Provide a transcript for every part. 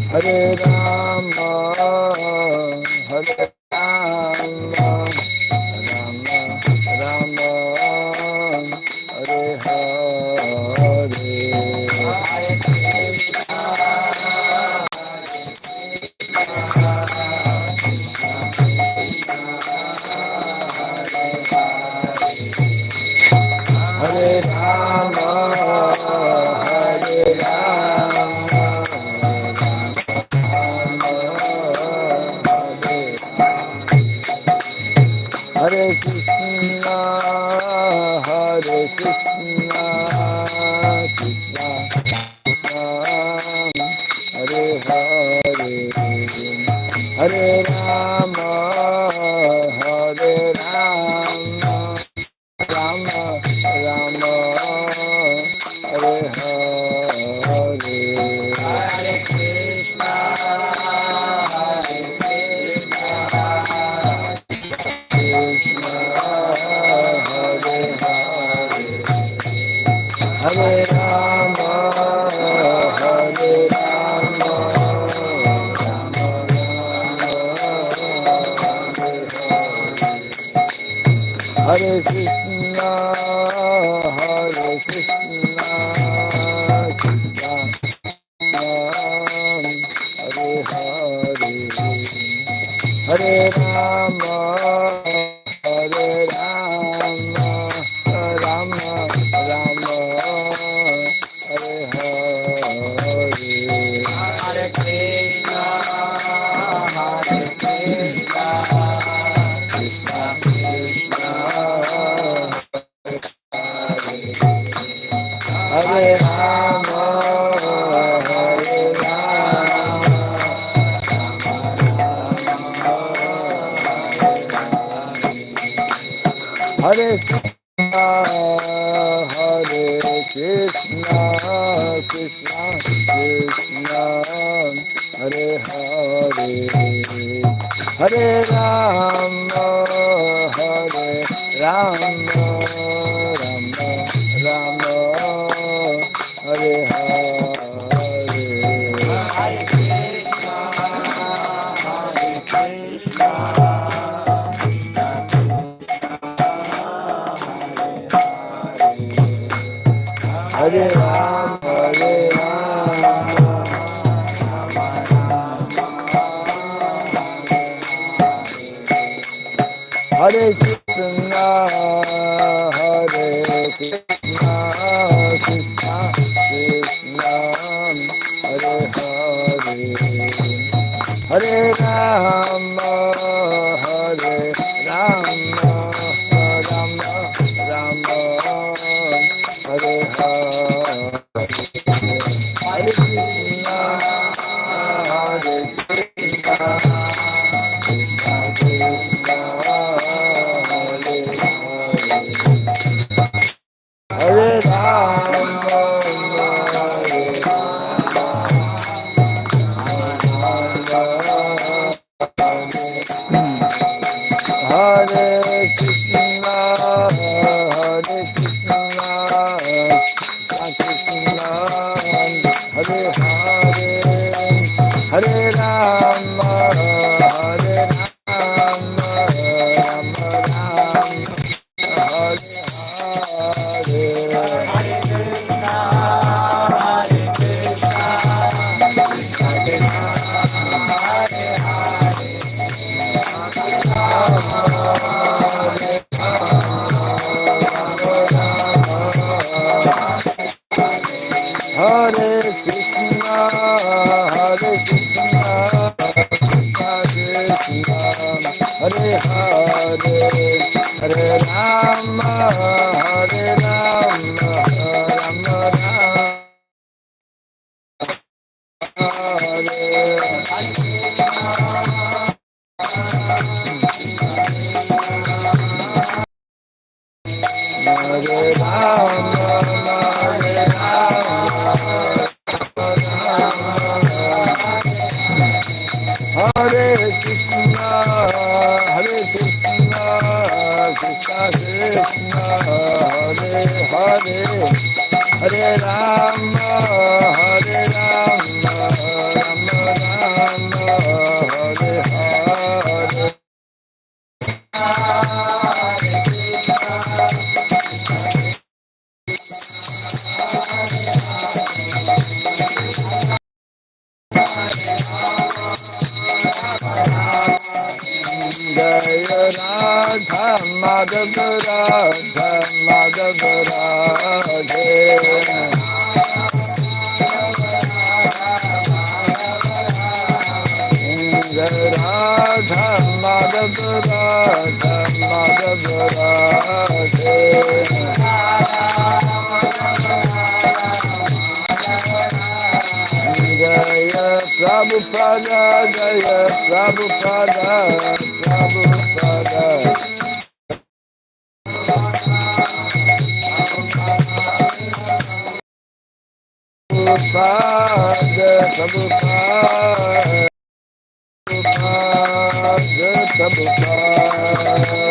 Hare Rama, Hare Rama, Rama Rama, Hare Hare. Hare Rama, Hare Rama, Hare Krishna, Hare Krishna, Krishna Hare Hare, Hare Rama, Hare Rama, Rama Rama, Hare Hare. Hare Krishna, Hare Krishna, Krishna Hare Hare, Hare Rama, Hare Rama, Rama Rama, Hare Krishna, Hare Krishna, Krishna Hare Hare, Hare Rama, Hare Rama, Rama Rama, Hare Hare. Hare Krishna, Hare Krishna, Krishna Krishna, Hare Rama, Hare Rama, Hare Krishna, Hare Krishna, Krishna Krishna, Hare Hare, Hare Rama, Hare Rama, Rama Rama, Hare Hare. Hare Krishna, Hare Krishna, Hare Rama, Hare Rama, Hare Krishna, Hare Krishna, Krishna Krishna, Hare Hare, Hare Rama, Hare Rama, Rama Rama, Hare Hare. Hare Krishna, Hare Krishna, Krishna Krishna, Hare Hare, Hare Rama, Hare Rama, Hare Krishna, Hare Krishna, Krishna Hare Hare, Hare Rama, Hare Rama, Rama Rama, Hare Hare. Hare Krishna, Hare Krishna, Krishna Krishna, Hare Hare, Hare Krishna, Hare Krishna, Krishna Hare Hare, Hare Rama, Hare Rama, Rama Rama, Hare Hare Krishna, Hare Krishna, Krishna Krishna, Hare Hare, Hare Rama, Hare Rama, Rama Jaya Radha Madhava Radha Madhava Radhe Radha Madhava Radha Madhava Radhe Jaya Prabhupada Jaya Prabhupada Prabhupada Prabhupada Prabhupada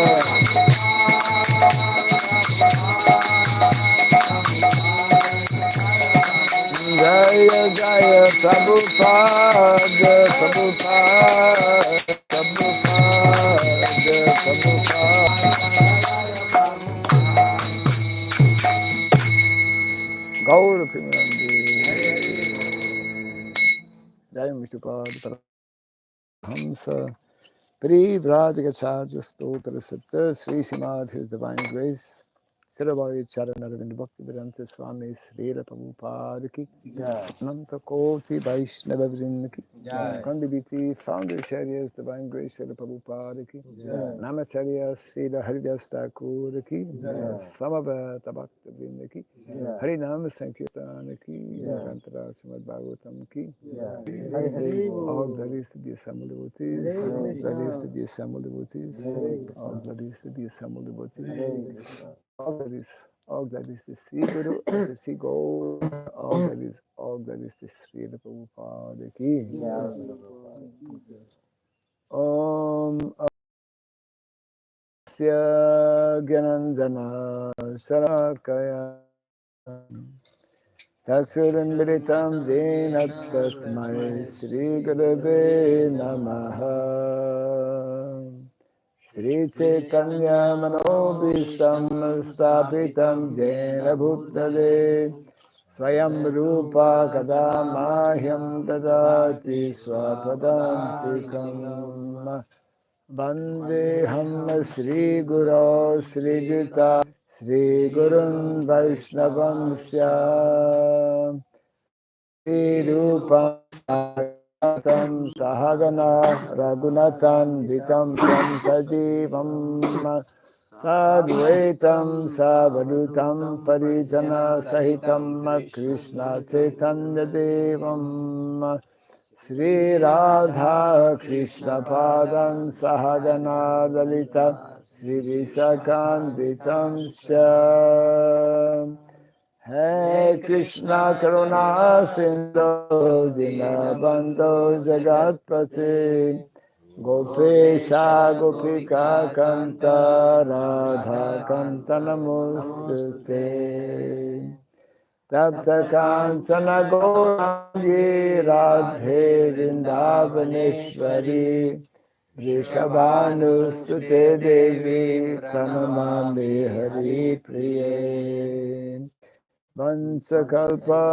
Jaya Jaya Prabhupada Prabhupada Prabhupada Prabhupada Gaur Pimanandi Jaya Vishnupada Hamsa Pri Vrajagacharya Stotra Satta Sri Srimad His Divine Grace Sirabhai Charanaravind Bhakti Vedanta Swami Srila Prabhupada Ki Nanta Koti Vaishnava Vrinda Ki Kandibiti Founder Charyas Divine Grace Srila Prabhupada Ki Namacharya Srila Haridas Thakur Ki Samavata Bhakta Vrinda Ki Harinam Sankirtana Ki Kantara Srimad Bhagavatam Ki all glories to the assembled devotees, all glories to the assembled devotees, all glories to the assembled devotees. All that is to see Guru, to see Gaur, all that is to Sri Prabhupada Ki. Om Asya Gyanandana Sarakaya Taksurandritam Jena Tasmai Sri Gurave Namaha Sri Chaitanya Manobhistam Stapitam Jena Bhutale Swayam Rupa Kadamahyam Dadati Swapadantikam Vandeham Sri Guru Sri Juta Sri Gurun Vaishnavam Syam Sri Rupam Tam Sahagana Raghunathan Vitam Tam Sajivam Sadvaitam Savadutam Parijana Sahitam Krishna Chaitanya Devam Sri Radha Krishna Padam Sahagana Lalita Sri Visakanditam Syam Hey Krishna Karuna Sindhu Dinabandho Jagatpate Gopesha Gopika Kanta Radha Kanta Namostute Tapta Kansana Gaurangi Radhe Vrindavaneshwari Vrishabhanu Sute Devi Pranamami Hari Priye Vansakalpa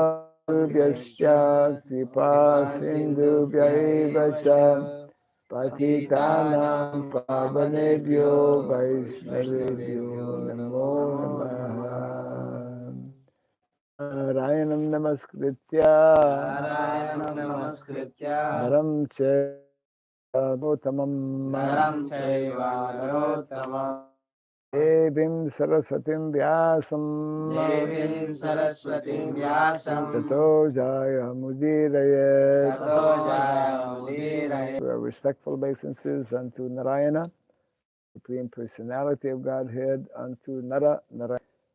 Vyasya Kripa Sindhu Vyaivacha Patitanam Pavanebhyo Vaishnavebhyo Namo Namaha Narayanam Namaskritya Naram Chaiva Devim Saraswatim Vyasam Tato Jaya Mudiraye Respectful obeisances unto Narayana, Supreme Personality of Godhead, unto Nara,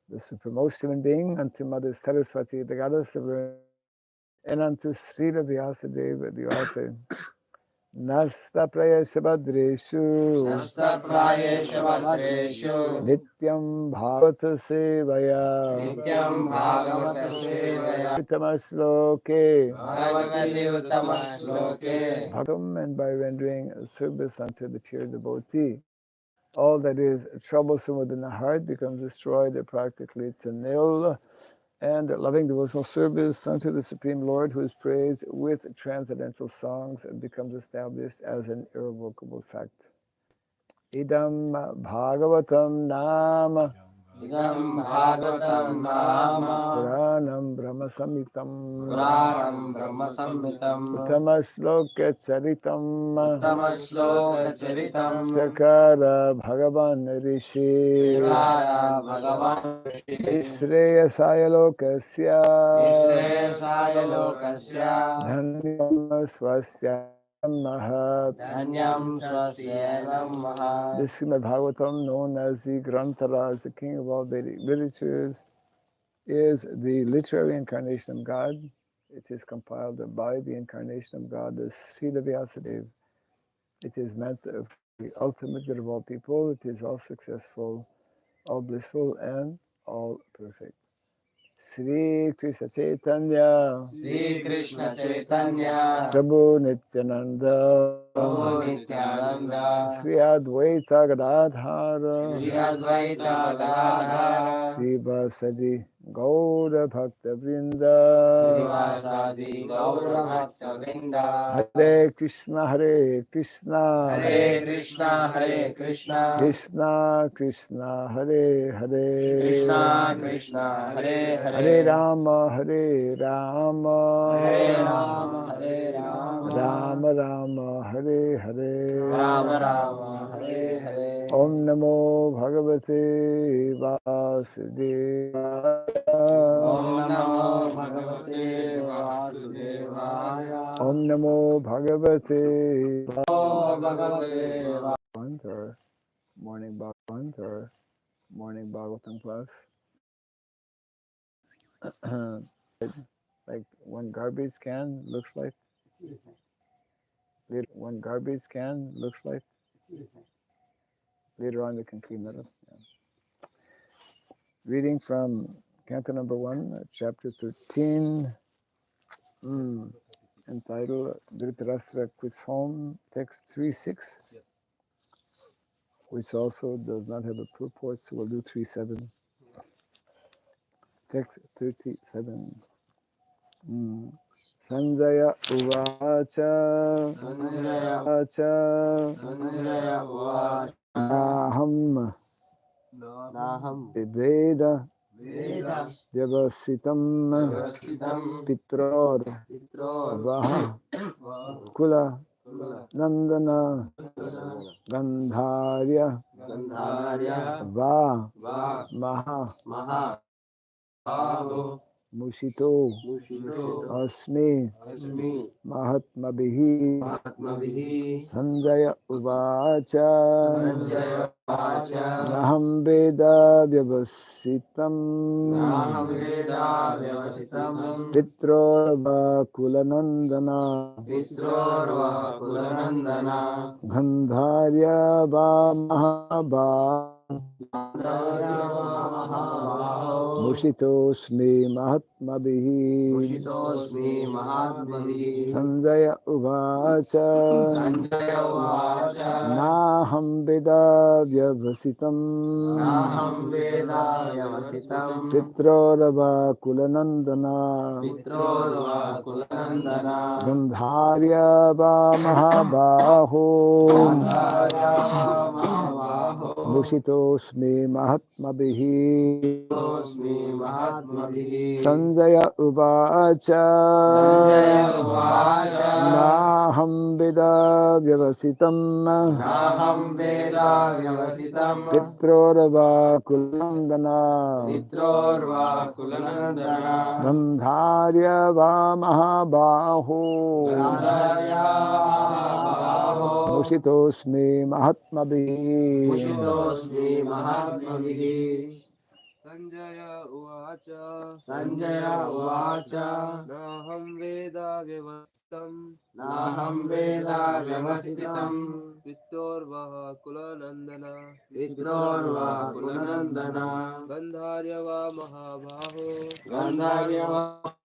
the supremmost human being, unto Mother Saraswati, the goddess of learning, and unto Srila Vyasadeva, the author. Nasta Prayesha Badreshu Nityam Bhagavata Sevaya Uttamasloke Bhaktam, and by rendering service unto the pure devotee, all that is troublesome within the heart becomes destroyed practically to nil, and loving devotional service unto the Supreme Lord, who is praised with transcendental songs, becomes established as an irrevocable fact. Idam Bhagavatam Nama Idam Bhagavatam Nama Puranam Brahma Samhitam Puranam Brahma Samhitam Uttama Shloka Charitam Uttama Shloka Charitam Sakara Bhagavan Rishi Chakara Bhagavan Nishreyasaya Lokasya Nishreyasaya Lokasya Dhanyam Swasya Mahat. Dhanyam Swasya Mahat. This Srimad Bhagavatam, known as the Dhṛtarāṣṭra, the king of all Vedic literatures, is the literary incarnation of God. It is compiled by the incarnation of God, the Srila Vyasadeva. It is meant for the ultimate good of all people. It is all successful, all blissful, and all perfect. Sri Krishna Chaitanya, Sri Krishna Chaitanya, Prabhu Nityananda, Prabhu Nityananda, Sri Advaita Gadadhara, Sri Advaita Gadadhara, Sri Vasadi Gaura Bhakta Sri Vrinda, Vasadi Gaura Bhakta Vrinda, Hare Krishna, Hare Krishna, Hare Krishna, Hare Krishna, Krishna Krishna, Hare Hare, Krishna Krishna, Hare Hare Hare, Rama, Hare Rama, Hare Rama, Hare Rama, Rama Rama, Hare Hare, Rama Rama, Hare Hare. Om Namo Bhagavate Vasudevaya. Om Namo Bhagavate Vasudevaya. Om Namo Bhagavate Namo Bhagavate Vasudevaya. Morning Bhagavatam class. Like one garbage can looks like. One garbage can looks like. Later on, they can clean that up. Yeah. Reading from Canto number 1, chapter 13, entitled Dhṛtarāṣṭra Quits Home, text 3.6, which also does not have a purport, so we'll do 3.7. Text 37. Sañjaya Uvacha. Sañjaya Uvacha. Naham Veda Vyavasitam Pitror Vaha Kula Nandana Gandharya Va Maha Mushito Asmi Mahatmabhihi Sañjaya Uvacha Naham Veda Vyavasitam Pitrorva Kulanandana Gandharya Va Mahaba Mushitosmi Mahatmabhihi Sañjaya Uvacha Naham Veda Vyavasitam Pitrorva Kulanandana Gandharya Va Mahabaho Mushitosmi Mahatmabhihi Sañjaya Uvacha Naham Veda Vyavasitam Pitrorva Kulanandana Gandharya Va Mahabaho Mushitosmi Mahatmabhihi Sañjaya Uvacha Sañjaya Uvacha Naham Veda Vyavasitam Pitorvaha Kulanandana Gandharya Va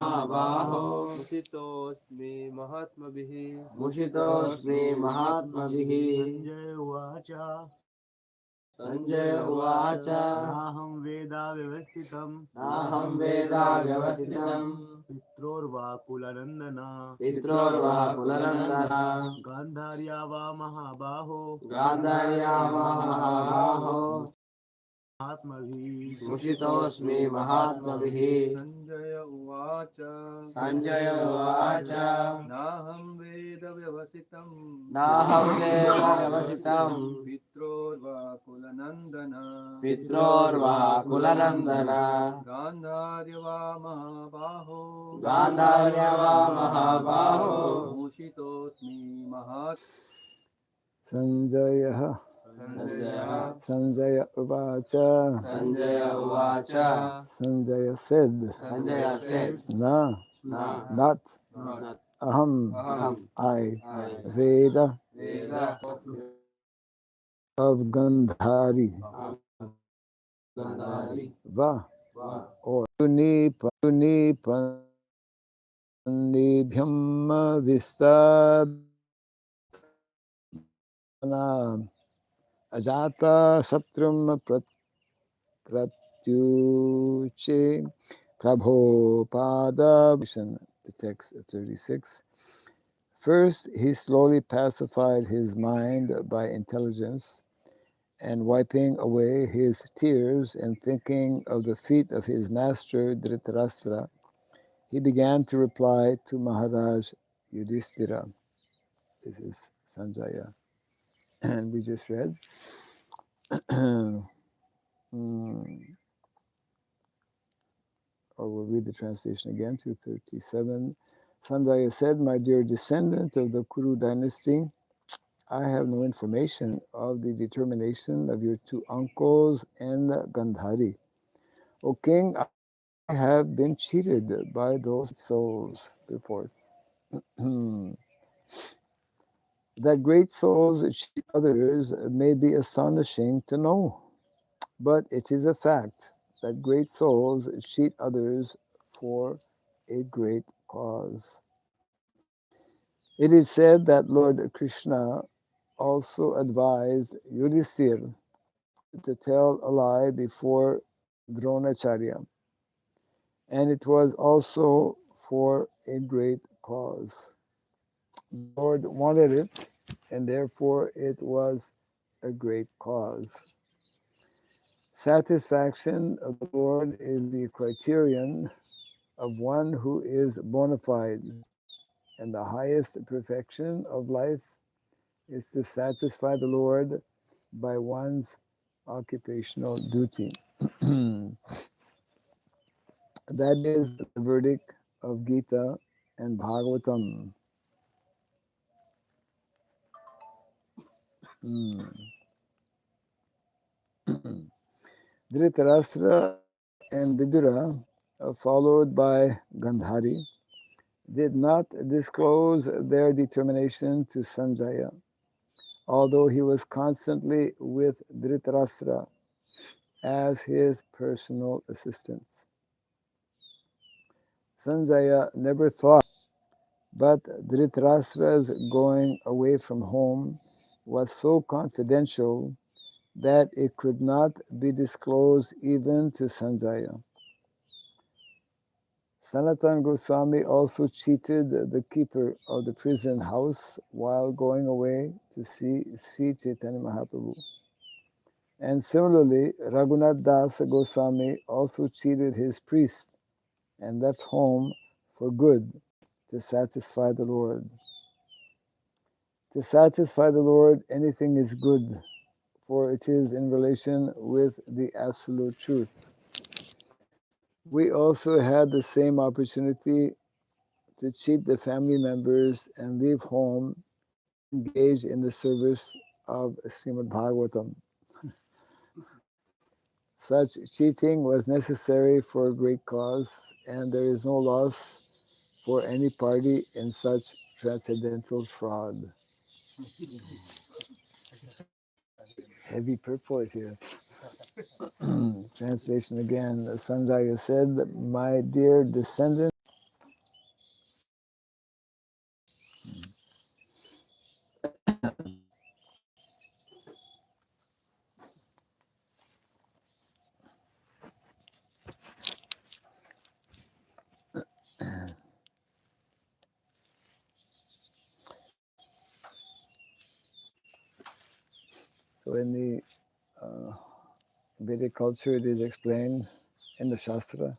Mahabaho Musitosmi Mahatmabhihi Mushitosmi Mahatmabhihi Sañjaya Uvacha Sanjaya Uvacha. Naham Veda Vyavasthitam. Naham Veda Vyavasthitam. Pitrorva Kulanandana. Pitrorva Kulanandana. Gandharya va Mahabaho. Gandharya va Mahabaho. Atmavi. Mushitosmi Mahatmavihi. Sanjaya Uvacha. Sanjaya Uvacha. Naham Veda Vyavasitam. Naham Veda Vyavasitam. Pitrorva Kulanandana. Pitrorva Kulanandana. Gandharya va Mahabaho. Gandharya va Mahabaho. Mushitosmi Mahat. Sañjaya Sanjaya. Sañjaya Uvacha. Sanjaya Uvacha. Sañjaya said, Sanjaya said. Na, Na. not Not. aham, Aham. I, I. Veda Veda. of Gandhari, Gandhari. Va, Va. or Nibhyam Vistadana Ajata Satrum Pratyuche Prabhupada. The text 36. First, he slowly pacified his mind by intelligence, and wiping away his tears and thinking of the feet of his master Dhṛtarāṣṭra, he began to reply to Maharaj Yudhiṣṭhira. This is Sañjaya. And we just read. Or we'll read the translation again, 237. Sañjaya said, my dear descendant of the Kuru dynasty, I have no information of the determination of your two uncles and Gandhari. O king, I have been cheated by those souls before. That great souls cheat others may be astonishing to know, but it is a fact that great souls cheat others for a great cause. It is said that Lord Krishna also advised Yudhiṣṭhira to tell a lie before Dronacharya, and it was also for a great cause. The Lord wanted it, and therefore it was a great cause. Satisfaction of the Lord is the criterion of one who is bona fide, and the highest perfection of life is to satisfy the Lord by one's occupational duty. That is the verdict of Gita and Bhagavatam. Dhṛtarāṣṭra and Vidura, followed by Gandhari, did not disclose their determination to Sañjaya, although he was constantly with Dhṛtarāṣṭra as his personal assistant. Sañjaya never thought, but Dhṛtarāṣṭra's going away from home was so confidential that it could not be disclosed even to Sañjaya. Sanatana Goswami also cheated the keeper of the prison house while going away to see Sri Chaitanya Mahaprabhu. And similarly, Raghunath Das Goswami also cheated his priest and left home for good to satisfy the Lord. To satisfy the Lord, anything is good, for it is in relation with the absolute truth. We also had the same opportunity to cheat the family members and leave home engaged in the service of Srimad Bhagavatam. Such cheating was necessary for a great cause, and there is no loss for any party in such transcendental fraud. Heavy purport here. Translation again. Sañjaya said, my dear descendant, So in the Vedic culture, it is explained in the Shastra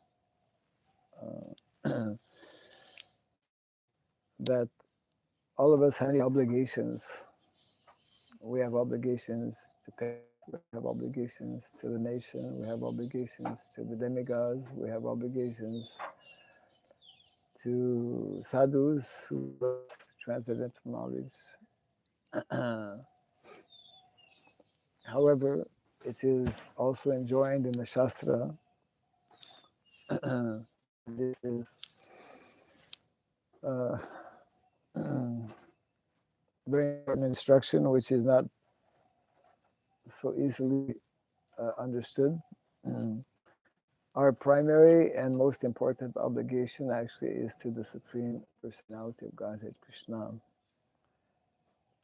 that all of us have any obligations. We have obligations to pay, we have obligations to the nation, we have obligations to the demigods, we have obligations to sadhus who have transcendental knowledge. However, it is also enjoined in the Shastra. This is very important instruction, which is not so easily understood. Our primary and most important obligation actually is to the Supreme Personality of Godhead, Krishna.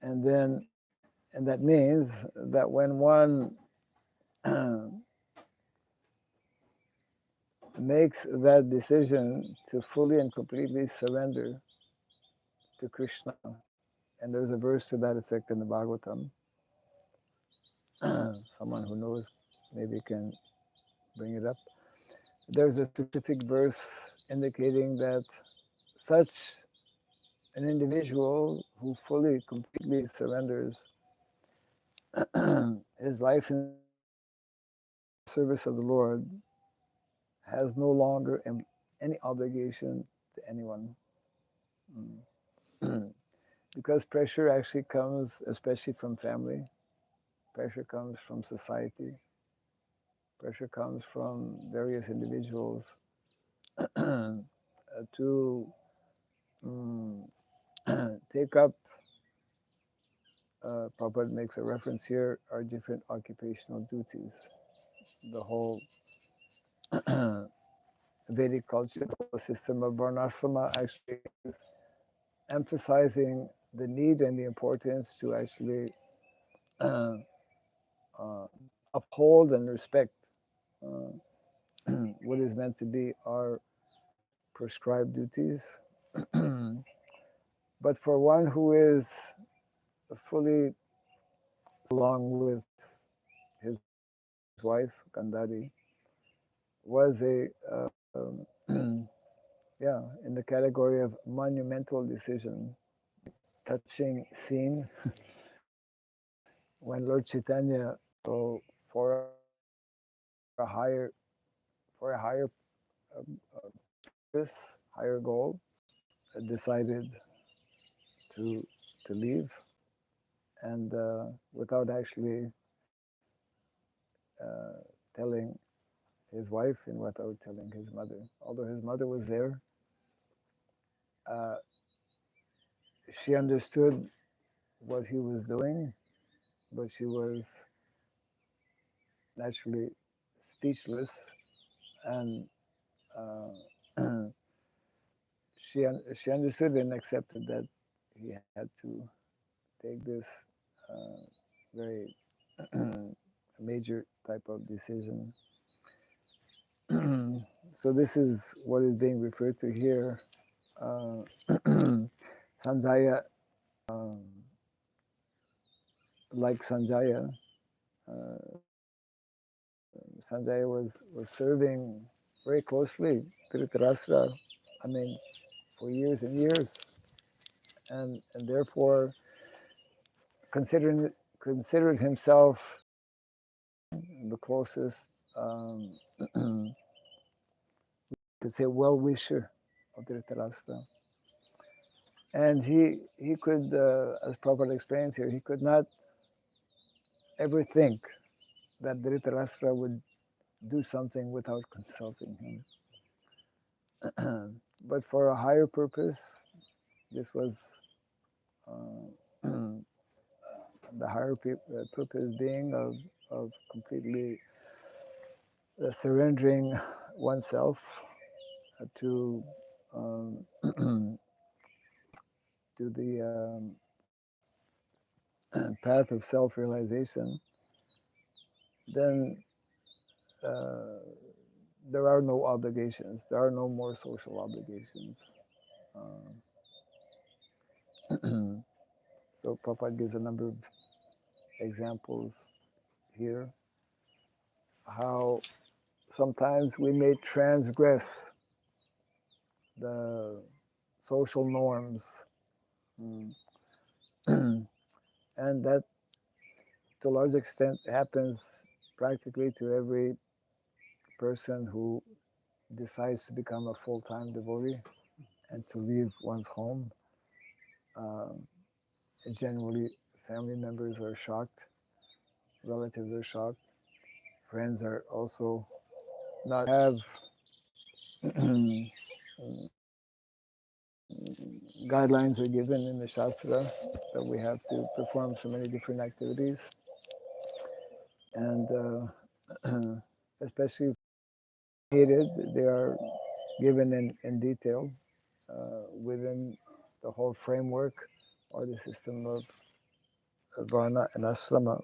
And that means that when one makes that decision to fully and completely surrender to Krishna, and there's a verse to that effect in the Bhagavatam. Someone who knows maybe can bring it up. There's a specific verse indicating that such an individual who fully, completely surrenders his life in service of the Lord has no longer any obligation to anyone. Because pressure actually comes especially from family, pressure comes from society, pressure comes from various individuals to take up, Prabhupada makes a reference here, our different occupational duties. The whole Vedic culture, the whole system of Varnasrama actually is emphasizing the need and the importance to actually uphold and respect what is meant to be our prescribed duties. But for one who is fully along with his wife, Gandhari, was a in the category of monumental decision, touching scene when Lord Chaitanya, so for a higher purpose, higher goal, decided to leave, and without actually telling his wife and without telling his mother. Although his mother was there, she understood what he was doing, but she was naturally speechless, and she understood and accepted that he had to take this very major type of decision. So this is what is being referred to here. Sañjaya, like Sañjaya, Sañjaya was serving very closely Dhṛtarāṣṭra, I mean, for years and years, and therefore considered himself the closest, we could say, well-wisher of Dhṛtarāṣṭra. And he could, as Prabhupada explains here, he could not ever think that Dhṛtarāṣṭra would do something without consulting him. But for a higher purpose, this was the higher purpose being of completely surrendering oneself to to the path of self-realization. Then there are no obligations. There are no more social obligations. So Prabhupada gives a number of examples here, how sometimes we may transgress the social norms, mm, and that to a large extent happens practically to every person who decides to become a full-time devotee and to leave one's home. Generally, family members are shocked, relatives are shocked, friends are also not have guidelines are given in the Shastra that we have to perform so many different activities, and especially hated, they are given in detail within the whole framework or the system of Varna and Ashrama.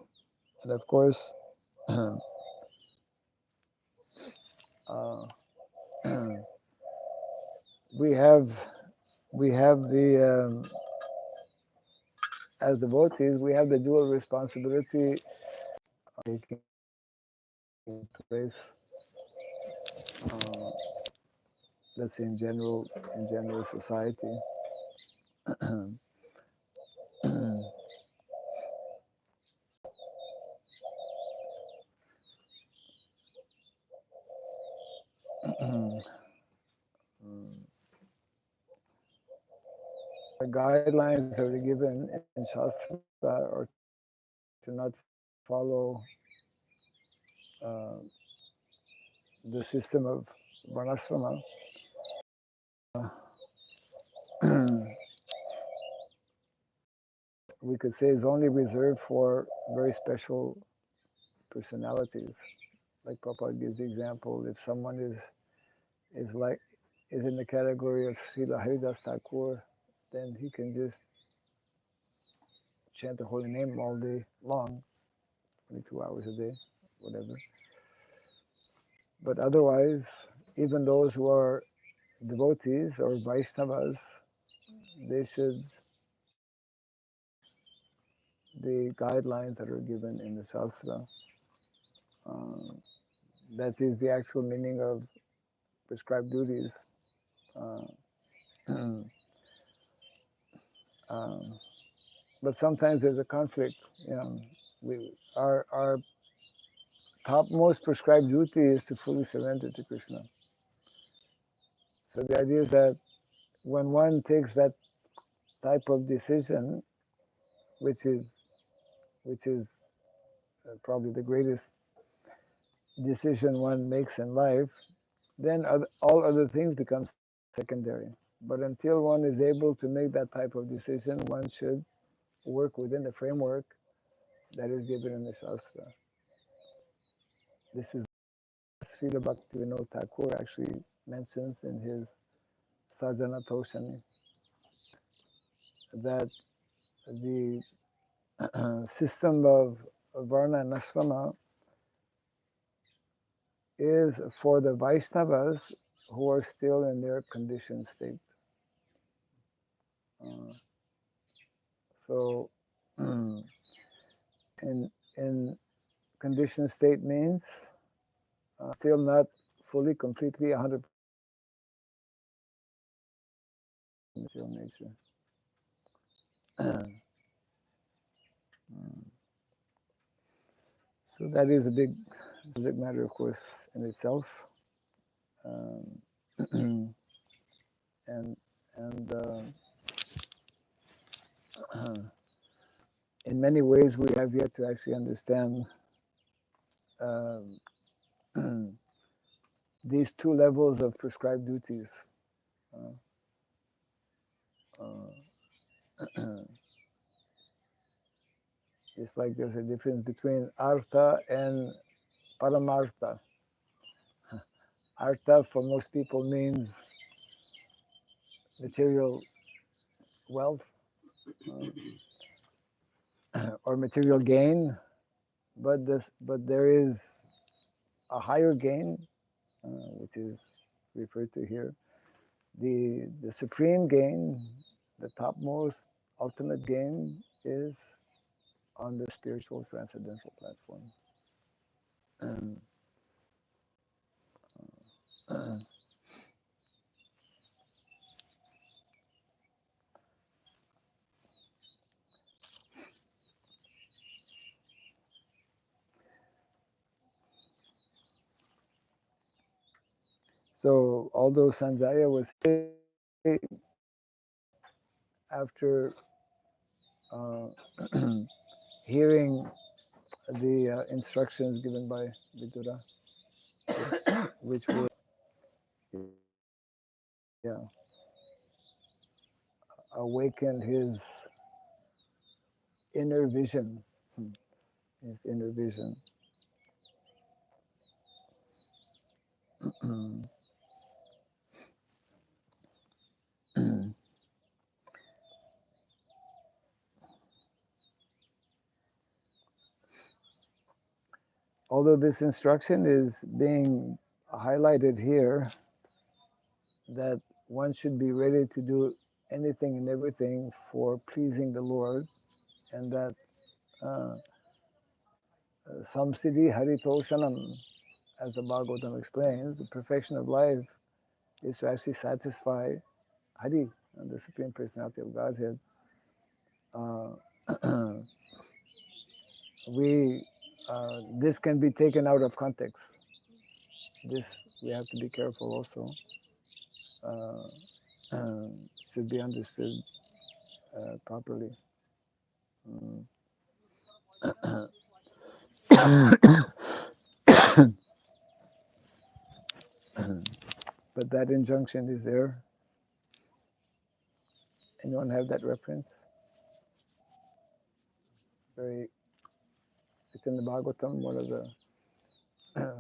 And of course, we have the as devotees, we have the dual responsibility of taking place. Let's say in general society. The guidelines that are given in Shastra are to not follow the system of Varnasrama. We could say is only reserved for very special personalities. Like Prabhupada gives the example, if someone is in the category of Srila Haridas Thakur, then he can just chant the holy name all day long, 22 hours a day, whatever. But otherwise, even those who are devotees or Vaishnavas, they should, the guidelines that are given in the Shastra, that is the actual meaning of prescribed duties. But sometimes there's a conflict. Our topmost prescribed duty is to fully surrender to Krishna. So the idea is that when one takes that type of decision, which is probably the greatest decision one makes in life, then all other things become secondary. But until one is able to make that type of decision, one should work within the framework that is given in the Shastra. This is what Srila Bhaktivinoda Thakur actually mentions in his Sajana Toshani, that the system of Varna and Ashrama is for the Vaishnavas who are still in their conditioned state. So, in conditioned state means still not fully, completely, 100% material nature. So that is a big subject matter, of course, in itself. And in many ways, we have yet to actually understand these two levels of prescribed duties. It's like there's a difference between artha and paramartha. Artha for most people means material wealth or material gain, but there is a higher gain, which is referred to here. The supreme gain, the topmost ultimate gain is on the spiritual transcendental platform. So although Sañjaya was after hearing the instructions given by Vidura, which were awakened his inner vision, his inner vision. Although this instruction is being highlighted here, that one should be ready to do anything and everything for pleasing the Lord, and that samsiddhi haritoshanam, as the Bhagavatam explains, the perfection of life is to actually satisfy Hari, the Supreme Personality of Godhead. This can be taken out of context. This we have to be careful also. Should be understood properly. But that injunction is there. Anyone have that reference? It's in the Bhagavatam, one of the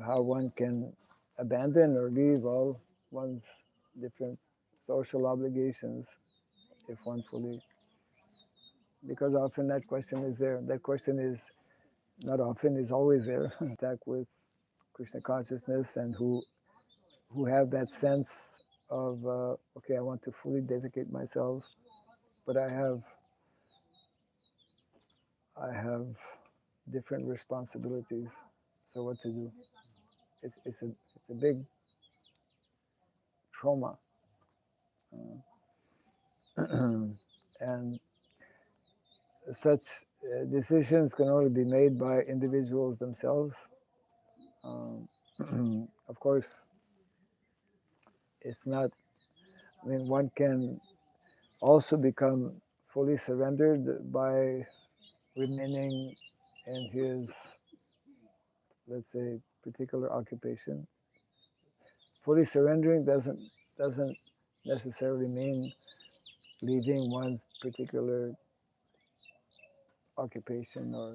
how one can abandon or leave all one's different social obligations if one fully, because often that question is there. That question is not often, is always there. Contact with Krishna consciousness, and who have that sense of okay, I want to fully dedicate myself, but I have different responsibilities. So what to do? It's a big trauma, and such decisions can only be made by individuals themselves. Of course, it's not. I mean, one can also become fully surrendered by remaining in his, let's say, particular occupation. Fully surrendering doesn't necessarily mean leaving one's particular occupation or